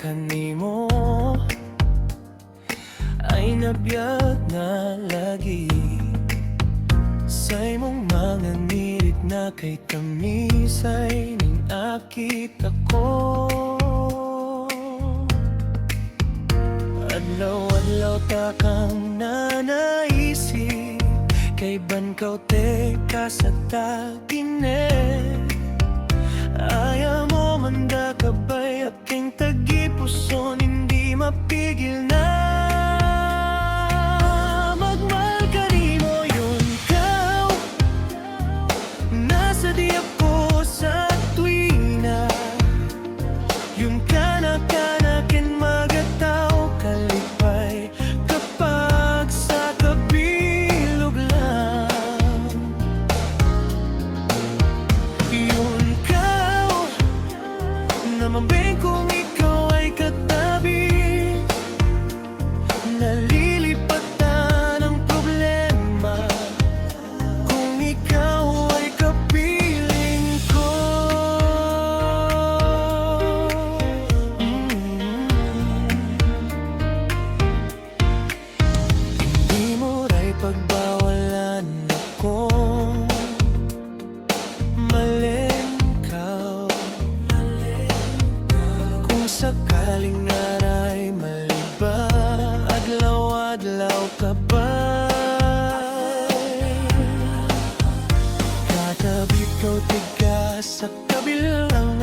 kanimo ay nabiyag na lagi sa imong mga ngirit na kay tamisay ning akit ako. Adlaw-adlaw ta kang nanaisip kay bankaw te ka sa tagine. Ayaw mo manda kabay aking tagipuson, hindi mapigil na magmahal ka nimo yun kaw. Nasa di ako sa tuwina yun kanak-kanakin magataw kalipay kapag sa kabilog lang. Yun namambing kung ikaw ay katabi, nalilipatan ang problema kung ikaw ay kapiling ko. Hindi mo ra'y pagbawalan ako, sakaling naray maliba, adlaw-adlaw ka ba? Katabi ko tiga sa kabilang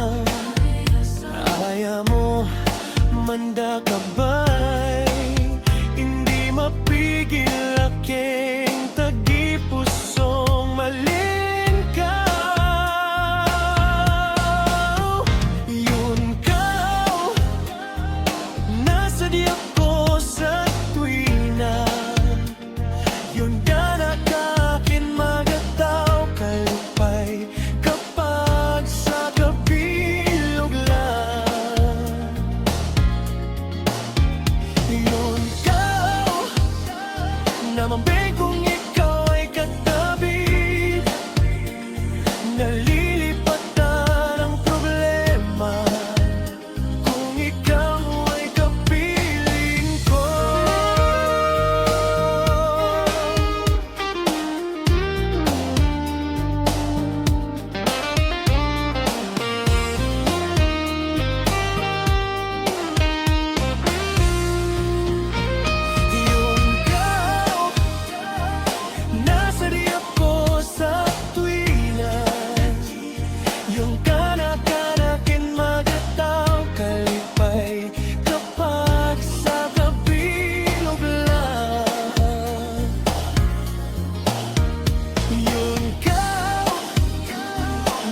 ayaw mo manda ka ba'y hindi mapigil aking tagipusong malin ka. Di ako sa tuwina yun kanak-akin magataw kalipay kapag sa kabilog lang. Yun kaw namambing kung ikaw ay katabi, nalilipatan ang problema kung ikaw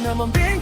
namambing